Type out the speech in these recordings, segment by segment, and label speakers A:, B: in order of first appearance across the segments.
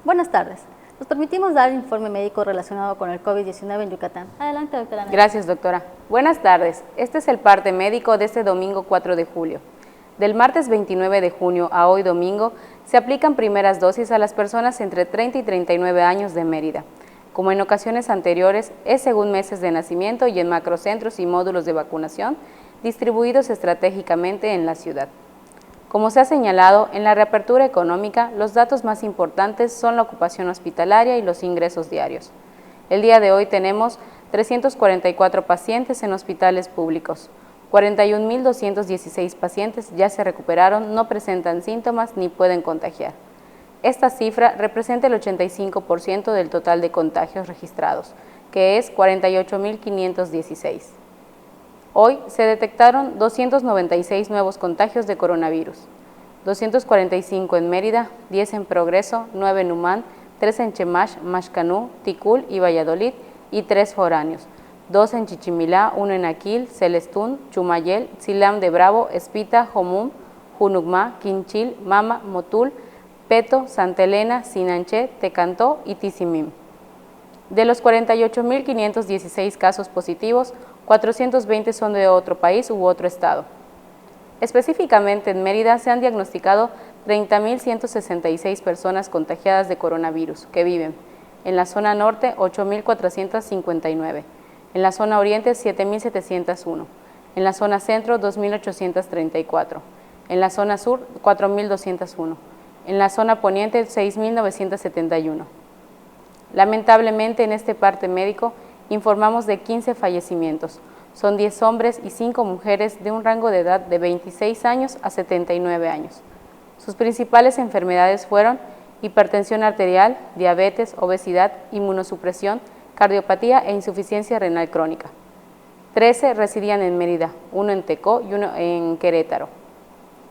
A: Buenas tardes. Nos permitimos dar el informe médico relacionado con el COVID-19 en Yucatán. Adelante, doctora.
B: Gracias, doctora. Buenas tardes. Este es el parte médico de este domingo 4 de julio. Del martes 29 de junio a hoy domingo, se aplican primeras dosis a las personas entre 30 y 39 años de Mérida. Como en ocasiones anteriores, es según meses de nacimiento y en macrocentros y módulos de vacunación distribuidos estratégicamente en la ciudad. Como se ha señalado, en la reapertura económica, los datos más importantes son la ocupación hospitalaria y los ingresos diarios. El día de hoy tenemos 344 pacientes en hospitales públicos. 41.216 pacientes ya se recuperaron, no presentan síntomas ni pueden contagiar. Esta cifra representa el 85% del total de contagios registrados, que es 48.516. Hoy se detectaron 296 nuevos contagios de coronavirus, 245 en Mérida, 10 en Progreso, 9 en Humán, 3 en Chemash, Maxcanú, Ticul y Valladolid y 3 foráneos, 2 en Chichimilá, 1 en Aquil, Celestún, Chumayel, Silam de Bravo, Espita, Jomum, Junucmá, Quinchil, Mama, Motul, Peto, Santa Elena, Sinanché, Tecantó y Tizimim. De los 48.516 casos positivos, 420 son de otro país u otro estado. Específicamente en Mérida se han diagnosticado 30.166 personas contagiadas de coronavirus que viven en la zona norte 8.459, en la zona oriente 7.701, en la zona centro 2.834, en la zona sur 4.201, en la zona poniente 6.971. Lamentablemente en este parte médico informamos de 15 fallecimientos. Son 10 hombres y 5 mujeres de un rango de edad de 26 años a 79 años. Sus principales enfermedades fueron hipertensión arterial, diabetes, obesidad, inmunosupresión, cardiopatía e insuficiencia renal crónica. 13 residían en Mérida, 1 en Tecó y 1 en Querétaro.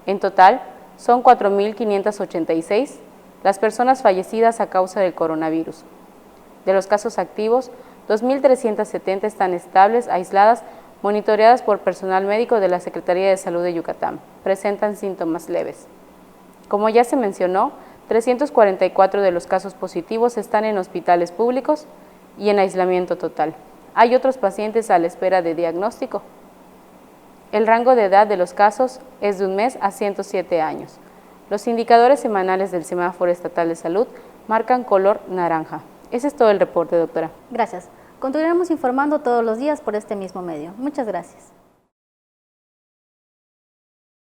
B: En total, son 4.586 las personas fallecidas a causa del coronavirus. De los casos activos, 2.370 están estables, aisladas, monitoreadas por personal médico de la Secretaría de Salud de Yucatán. Presentan síntomas leves. Como ya se mencionó, 344 de los casos positivos están en hospitales públicos y en aislamiento total. Hay otros pacientes a la espera de diagnóstico. El rango de edad de los casos es de 1 mes a 107 años. Los indicadores semanales del Semáforo Estatal de Salud marcan color naranja. Ese es todo el reporte, doctora.
A: Gracias. Continuaremos informando todos los días por este mismo medio. Muchas gracias.